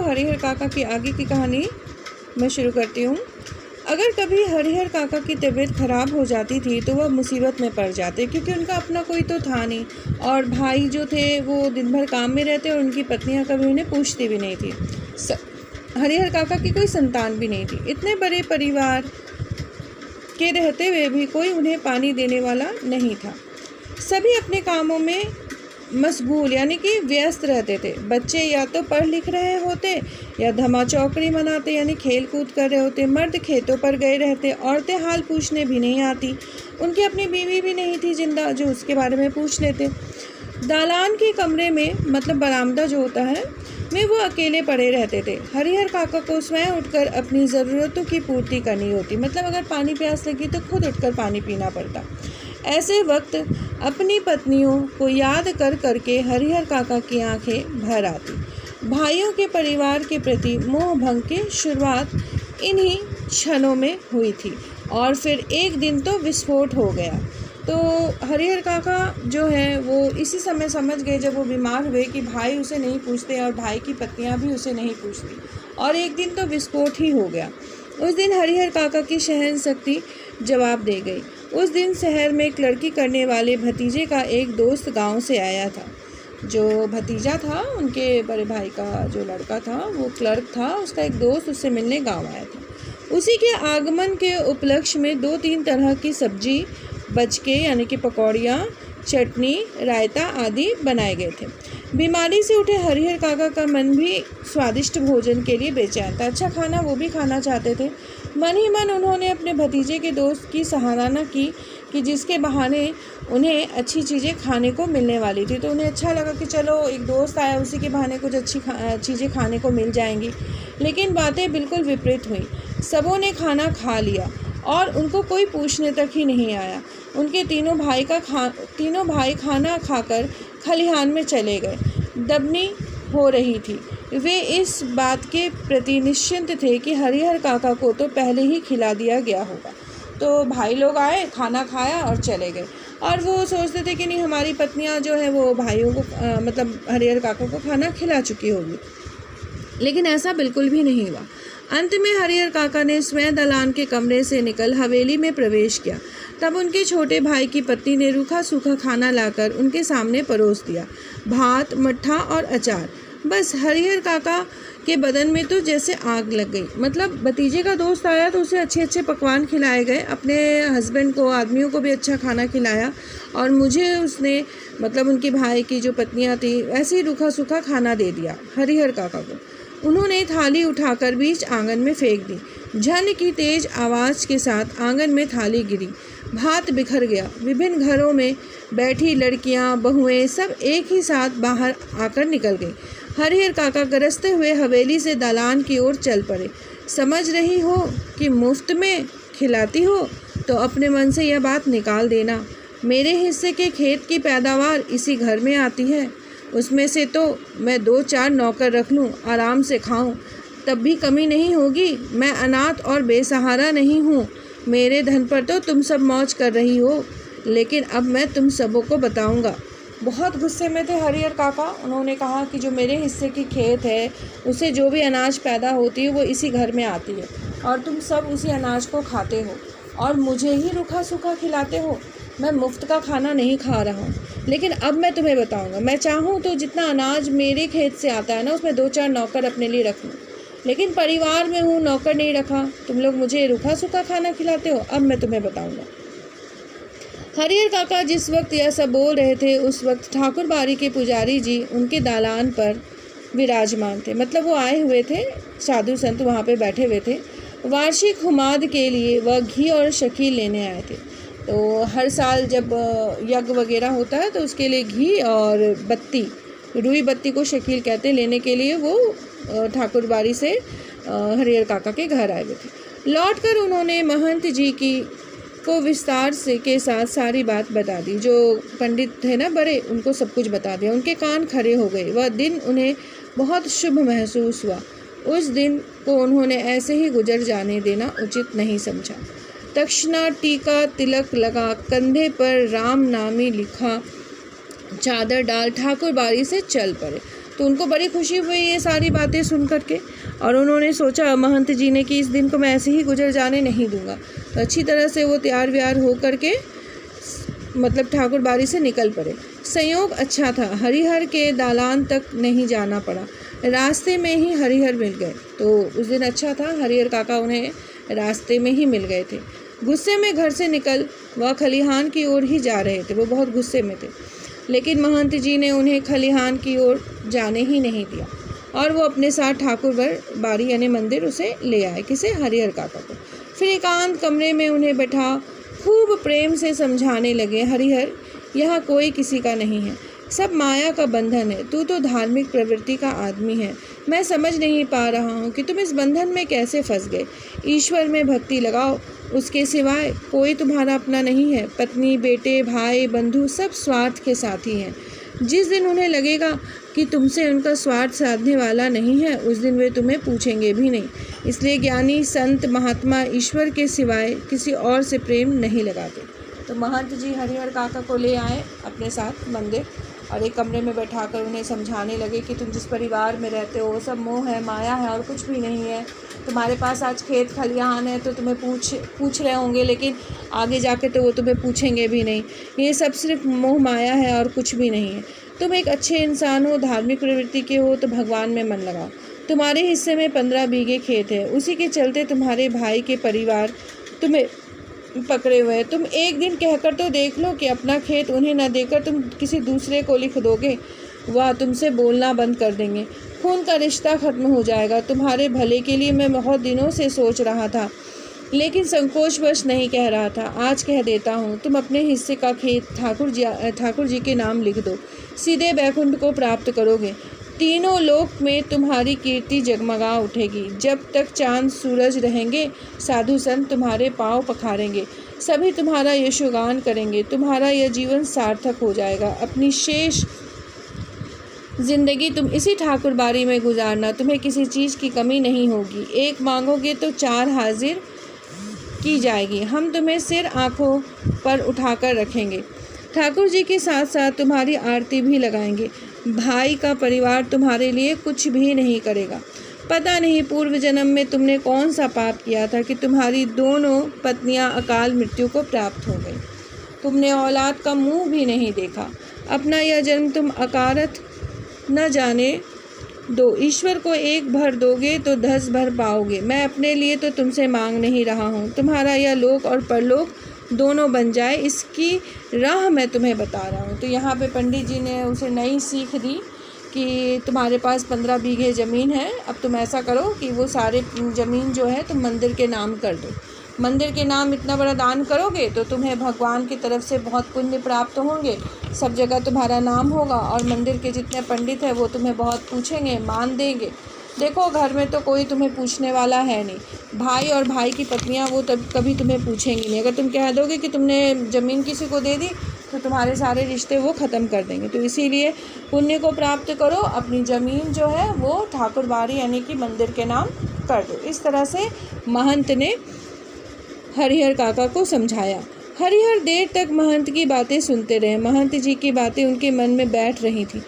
हरिहर काका की आगे की कहानी मैं शुरू करती हूँ। अगर कभी हरिहर काका की तबीयत ख़राब हो जाती थी तो वह मुसीबत में पड़ जाते, क्योंकि उनका अपना कोई तो था नहीं और भाई जो थे वो दिन भर काम में रहते और उनकी पत्नियाँ कभी उन्हें पूछती भी नहीं थी। हरिहर काका की कोई संतान भी नहीं थी। इतने बड़े परिवार के रहते हुए भी कोई उन्हें पानी देने वाला नहीं था। सभी अपने कामों में मशगूल यानी कि व्यस्त रहते थे। बच्चे या तो पढ़ लिख रहे होते या धमा चौकड़ी मनाते यानी खेल कूद कर रहे होते। मर्द खेतों पर गए रहते। औरतें हाल पूछने भी नहीं आती। उनकी अपनी बीवी भी नहीं थी जिंदा जो उसके बारे में पूछ लेते। दालान के कमरे में मतलब बरामदा जो होता है में वो अकेले पड़े रहते थे। हरिहर काका को स्वयं उठकर अपनी ज़रूरतों की पूर्ति करनी होती, मतलब अगर पानी प्यास लगी तो खुद उठकर पानी पीना पड़ता। ऐसे वक्त अपनी पत्नियों को याद कर करके हरिहर काका की आंखें भर आती। भाइयों के परिवार के प्रति मोह भंग की शुरुआत इन्हीं क्षणों में हुई थी और फिर एक दिन तो विस्फोट हो गया। तो हरिहर काका जो है वो इसी समय समझ गए जब वो बीमार हुए कि भाई उसे नहीं पूछते और भाई की पत्नियां भी उसे नहीं पूछती, और एक दिन तो विस्फोट ही हो गया। उस दिन हरिहर काका की सहन शक्ति जवाब दे गई। उस दिन शहर में क्लर्की करने वाले भतीजे का एक दोस्त गांव से आया था। जो भतीजा था उनके बड़े भाई का जो लड़का था वो क्लर्क था, उसका एक दोस्त उससे मिलने गांव आया था। उसी के आगमन के उपलक्ष्य में 2-3 तरह की सब्जी बचके यानी कि पकौड़ियाँ, चटनी, रायता आदि बनाए गए थे। बीमारी से उठे हरिहर काका का मन भी स्वादिष्ट भोजन के लिए बेचैन था। अच्छा खाना वो भी खाना चाहते थे। मन ही मन उन्होंने अपने भतीजे के दोस्त की सराहना की कि जिसके बहाने उन्हें अच्छी चीज़ें खाने को मिलने वाली थी। तो उन्हें अच्छा लगा कि चलो एक दोस्त आया, उसी के बहाने कुछ अच्छी चीज़ें खाने को मिल जाएंगी। लेकिन बातें बिल्कुल विपरीत हुई। सबों ने खाना खा लिया और उनको कोई पूछने तक ही नहीं आया। उनके तीनों भाई खाना खाकर खलिहान में चले गए। दबनी हो रही थी। वे इस बात के प्रति निश्चिंत थे कि हरिहर काका को तो पहले ही खिला दिया गया होगा। तो भाई लोग आए, खाना खाया और चले गए, और वो सोचते थे कि नहीं हमारी पत्नियां जो है वो भाइयों को मतलब हरिहर काका को खाना खिला चुकी होगी। लेकिन ऐसा बिल्कुल भी नहीं हुआ। अंत में हरिहर काका ने स्वयं दलान के कमरे से निकल हवेली में प्रवेश किया। तब उनके छोटे भाई की पत्नी ने रूखा सूखा खाना लाकर उनके सामने परोस दिया। भात, मट्ठा और अचार। बस हरिहर काका के बदन में तो जैसे आग लग गई। मतलब भतीजे का दोस्त आया तो उसे अच्छे अच्छे पकवान खिलाए गए, अपने हस्बैंड को, आदमियों को भी अच्छा खाना खिलाया, और मुझे उसने मतलब उनके भाई की जो पत्नियां थी ऐसे ही रूखा सूखा खाना दे दिया हरिहर काका को। उन्होंने थाली उठाकर बीच आंगन में फेंक दी। झन की तेज आवाज़ के साथ आंगन में थाली गिरी। भात बिखर गया। विभिन्न घरों में बैठी लड़कियां, बहुएं सब एक ही साथ बाहर आकर निकल गई। हरिहर काका गरजते हुए हवेली से दालान की ओर चल पड़े। समझ रही हो कि मुफ्त में खिलाती हो तो अपने मन से यह बात निकाल देना। मेरे हिस्से के खेत की पैदावार इसी घर में आती है। उसमें से तो मैं 2-4 नौकर रख लूँ, आराम से खाऊं, तब भी कमी नहीं होगी। मैं अनाथ और बेसहारा नहीं हूँ। मेरे धन पर तो तुम सब मौज कर रही हो, लेकिन अब मैं तुम सबों को बताऊँगा। बहुत गुस्से में थे हरिहर काका। उन्होंने कहा कि जो मेरे हिस्से की खेत है उसे जो भी अनाज पैदा होती है वो इसी घर में आती है, और तुम सब उसी अनाज को खाते हो और मुझे ही रूखा सूखा खिलाते हो। मैं मुफ्त का खाना नहीं खा रहा हूँ, लेकिन अब मैं तुम्हें बताऊँगा। मैं चाहूँ तो जितना अनाज मेरे खेत से आता है ना उसमें 2-4 नौकर अपने लिए रख लूँ, लेकिन परिवार में हूँ, नौकर नहीं रखा। तुम लोग मुझे रूखा सूखा खाना खिलाते हो। अब मैं तुम्हें बताऊँगा। हरिहर काका जिस वक्त यह सब बोल रहे थे उस वक्त ठाकुर बाड़ी के पुजारी जी उनके दालान पर विराजमान थे। मतलब वो आए हुए थे, साधु संत वहाँ पे बैठे हुए थे। वार्षिक हुमाद के लिए वह घी और शकील लेने आए थे। तो हर साल जब यज्ञ वगैरह होता है तो उसके लिए घी और बत्ती, रुई बत्ती को शकील कहते हैं, लेने के लिए वो ठाकुर बाड़ी से हरिहर काका के घर आए हुए थे। लौटकर उन्होंने महंत जी को विस्तार से के साथ सारी बात बता दी। जो पंडित थे ना बड़े, उनको सब कुछ बता दिया। उनके कान खड़े हो गए। वह दिन उन्हें बहुत शुभ महसूस हुआ। उस दिन को उन्होंने ऐसे ही गुजर जाने देना उचित नहीं समझा। तक्षणा टीका तिलक लगा, कंधे पर राम नामी लिखा चादर डाल ठाकुर बाड़ी से चल पड़े। तो उनको बड़ी खुशी हुई ये सारी बातें सुन करके, और उन्होंने सोचा महंत जी ने कि इस दिन को मैं ऐसे ही गुजर जाने नहीं दूंगा। तो अच्छी तरह से वो तैयार व्यार हो करके मतलब ठाकुर बाड़ी से निकल पड़े। संयोग अच्छा था, हरिहर के दालान तक नहीं जाना पड़ा, रास्ते में ही हरिहर मिल गए। तो उस दिन अच्छा था, हरिहर काका उन्हें रास्ते में ही मिल गए थे। गुस्से में घर से निकल वह खलिहान की ओर ही जा रहे थे, वो बहुत गुस्से में थे, लेकिन महंत जी ने उन्हें खलिहान की ओर जाने ही नहीं दिया और वो अपने साथ ठाकुर बाड़ी यानी मंदिर उसे ले आए। किसे? हरिहर काका को। फिर एकांत कमरे में उन्हें बैठा खूब प्रेम से समझाने लगे, हरिहर यहाँ कोई किसी का नहीं है, सब माया का बंधन है। तू तो धार्मिक प्रवृत्ति का आदमी है, मैं समझ नहीं पा रहा हूँ कि तुम इस बंधन में कैसे फंस गए। ईश्वर में भक्ति लगाओ, उसके सिवाय कोई तुम्हारा अपना नहीं है। पत्नी, बेटे, भाई, बंधु सब स्वार्थ के साथी हैं। जिस दिन उन्हें लगेगा कि तुमसे उनका स्वार्थ साधने वाला नहीं है, उस दिन वे तुम्हें पूछेंगे भी नहीं। इसलिए ज्ञानी, संत, महात्मा ईश्वर के सिवाय किसी और से प्रेम नहीं लगाते। तो महंत जी हरिहर काका को ले आए अपने साथ मंदिर और एक कमरे में बैठाकर उन्हें समझाने लगे कि तुम जिस परिवार में रहते हो वो सब मोह है, माया है और कुछ भी नहीं है। तुम्हारे पास आज खेत खलिहान है तो तुम्हें पूछ रहे होंगे, लेकिन आगे जाके तो वो तुम्हें पूछेंगे भी नहीं। ये सब सिर्फ मोह माया है और कुछ भी नहीं है। तुम एक अच्छे इंसान हो, धार्मिक प्रवृत्ति के हो तो भगवान में मन लगाओ। तुम्हारे हिस्से में 15 बीघे खेत है, उसी के चलते तुम्हारे भाई के परिवार तुम्हें पकड़े हुए। तुम एक दिन कहकर तो देख लो कि अपना खेत उन्हें न देकर तुम किसी दूसरे को लिख दोगे, वह तुमसे बोलना बंद कर देंगे, खून का रिश्ता खत्म हो जाएगा। तुम्हारे भले के लिए मैं बहुत दिनों से सोच रहा था, लेकिन संकोचवश नहीं कह रहा था। आज कह देता हूँ, तुम अपने हिस्से का खेत ठाकुर जी के नाम लिख दो, सीधे बैकुंठ को प्राप्त करोगे। तीनों लोक में तुम्हारी कीर्ति जगमगा उठेगी। जब तक चांद सूरज रहेंगे, साधु संत तुम्हारे पाँव पखारेंगे, सभी तुम्हारा यशोगान करेंगे। तुम्हारा यह जीवन सार्थक हो जाएगा। अपनी शेष जिंदगी तुम इसी ठाकुर बाड़ी में गुजारना, तुम्हें किसी चीज़ की कमी नहीं होगी। एक मांगोगे तो 4 हाजिर की जाएगी। हम तुम्हें सिर आँखों पर उठाकर रखेंगे, ठाकुर जी के साथ साथ तुम्हारी आरती भी लगाएंगे। भाई का परिवार तुम्हारे लिए कुछ भी नहीं करेगा। पता नहीं पूर्व जन्म में तुमने कौन सा पाप किया था कि तुम्हारी दोनों पत्नियां अकाल मृत्यु को प्राप्त हो गई। तुमने औलाद का मुंह भी नहीं देखा। अपना यह जन्म तुम अकारथ न जाने दो। ईश्वर को एक भर दोगे तो 10 भर पाओगे। मैं अपने लिए तो तुमसे मांग नहीं रहा हूँ, तुम्हारा यह लोक और परलोक दोनों बन जाए, इसकी राह मैं तुम्हें बता रहा हूँ। तो यहाँ पे पंडित जी ने उसे नई सीख दी कि तुम्हारे पास 15 बीघे ज़मीन है, अब तुम ऐसा करो कि वो सारे ज़मीन जो है तुम मंदिर के नाम कर दो। मंदिर के नाम इतना बड़ा दान करोगे तो तुम्हें भगवान की तरफ से बहुत पुण्य प्राप्त होंगे, सब जगह तुम्हारा नाम होगा और मंदिर के जितने पंडित हैं वो तुम्हें बहुत पूछेंगे, मान देंगे। देखो घर में तो कोई तुम्हें पूछने वाला है नहीं, भाई और भाई की पत्नियां वो तब कभी तुम्हें पूछेंगी नहीं। अगर तुम कह दोगे कि तुमने ज़मीन किसी को दे दी तो तुम्हारे सारे रिश्ते वो ख़त्म कर देंगे। तो इसीलिए पुण्य को प्राप्त करो, अपनी ज़मीन जो है वो ठाकुर बाड़ी यानी कि मंदिर के नाम कर दो। इस तरह से महंत ने हरिहर काका को समझाया। हरिहर देर तक महंत की बातें सुनते रहे। महंत जी की बातें उनके मन में बैठ रही थी।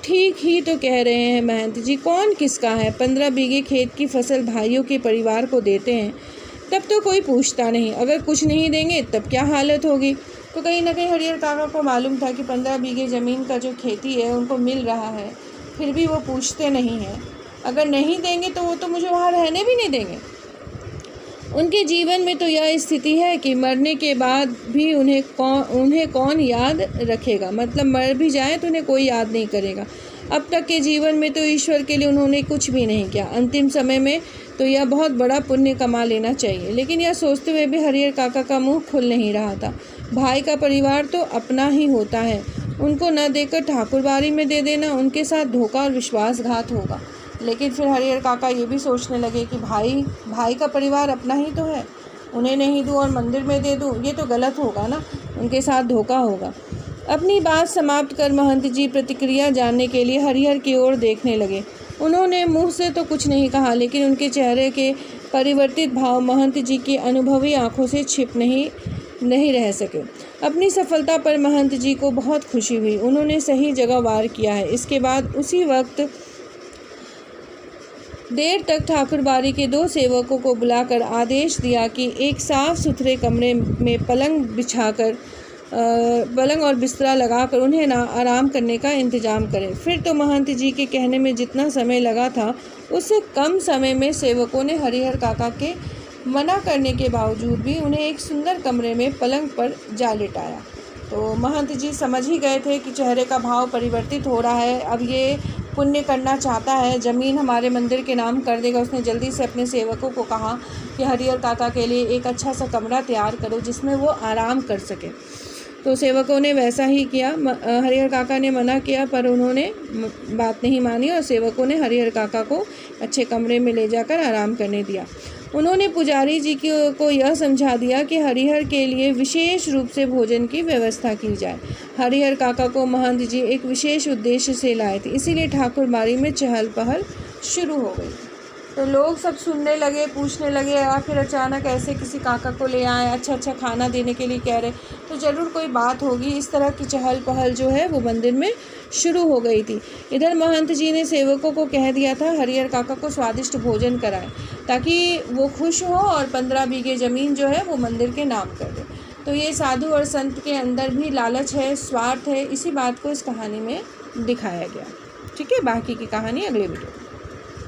ठीक ही तो कह रहे हैं महंत जी, कौन किसका है। 15 बीघे खेत की फसल भाइयों के परिवार को देते हैं तब तो कोई पूछता नहीं, अगर कुछ नहीं देंगे तब क्या हालत होगी। तो कहीं ना कहीं हरिहर काका को मालूम था कि 15 बीघे ज़मीन का जो खेती है उनको मिल रहा है, फिर भी वो पूछते नहीं हैं। अगर नहीं देंगे तो वो तो मुझे वहाँ रहने भी नहीं देंगे। उनके जीवन में तो यह स्थिति है कि मरने के बाद भी उन्हें कौन याद रखेगा, मतलब मर भी जाए तो उन्हें कोई याद नहीं करेगा। अब तक के जीवन में तो ईश्वर के लिए उन्होंने कुछ भी नहीं किया, अंतिम समय में तो यह बहुत बड़ा पुण्य कमा लेना चाहिए। लेकिन यह सोचते हुए भी हरिहर काका का मुंह खुल नहीं रहा था। भाई का परिवार तो अपना ही होता है, उनको न देकर ठाकुर बाड़ी में दे देना उनके साथ धोखा और विश्वासघात होगा। लेकिन फिर हरिहर काका ये भी सोचने लगे कि भाई का परिवार अपना ही तो है, उन्हें नहीं दूँ और मंदिर में दे दूँ, ये तो गलत होगा ना, उनके साथ धोखा होगा। अपनी बात समाप्त कर महंत जी प्रतिक्रिया जानने के लिए हरिहर की ओर देखने लगे। उन्होंने मुंह से तो कुछ नहीं कहा, लेकिन उनके चेहरे के परिवर्तित भाव महंत जी की अनुभवी आंखों से छिप नहीं रह सके। अपनी सफलता पर महंत जी को बहुत खुशी हुई। उन्होंने सही जगह वार किया है। इसके बाद उसी वक्त देर तक ठाकुरबाड़ी के 2 सेवकों को बुलाकर आदेश दिया कि एक साफ सुथरे कमरे में पलंग और बिस्तरा लगाकर उन्हें ना आराम करने का इंतजाम करें। फिर तो महंत जी के कहने में जितना समय लगा था उससे कम समय में सेवकों ने हरिहर काका के मना करने के बावजूद भी उन्हें एक सुंदर कमरे में पलंग पर जा लिटाया। तो महंत जी समझ ही गए थे कि चेहरे का भाव परिवर्तित हो रहा है। अब ये पुण्य करना चाहता है, ज़मीन हमारे मंदिर के नाम कर देगा। उसने जल्दी से अपने सेवकों को कहा कि हरिहर काका के लिए एक अच्छा सा कमरा तैयार करो जिसमें वो आराम कर सके। तो सेवकों ने वैसा ही किया। हरिहर काका ने मना किया पर उन्होंने बात नहीं मानी और सेवकों ने हरिहर काका को अच्छे कमरे में ले जाकर आराम करने दिया। उन्होंने पुजारी जी को यह समझा दिया कि हरिहर के लिए विशेष रूप से भोजन की व्यवस्था की जाए। हरिहर काका को महंत जी एक विशेष उद्देश्य से लाए थे, इसीलिए ठाकुरबाड़ी में चहल पहल शुरू हो गई। तो लोग सब सुनने लगे, पूछने लगे आखिर अचानक ऐसे किसी काका को ले आए, अच्छा खाना देने के लिए कह रहे, तो ज़रूर कोई बात होगी। इस तरह की चहल पहल जो है वो मंदिर में शुरू हो गई थी। इधर महंत जी ने सेवकों को कह दिया था हरिहर काका को स्वादिष्ट भोजन कराएं ताकि वो खुश हो और 15 बीघे ज़मीन जो है वो मंदिर के नाम कर दे। तो ये साधु और संत के अंदर भी लालच है, स्वार्थ है, इसी बात को इस कहानी में दिखाया गया। ठीक है, बाकी की कहानी अगले वीडियो में।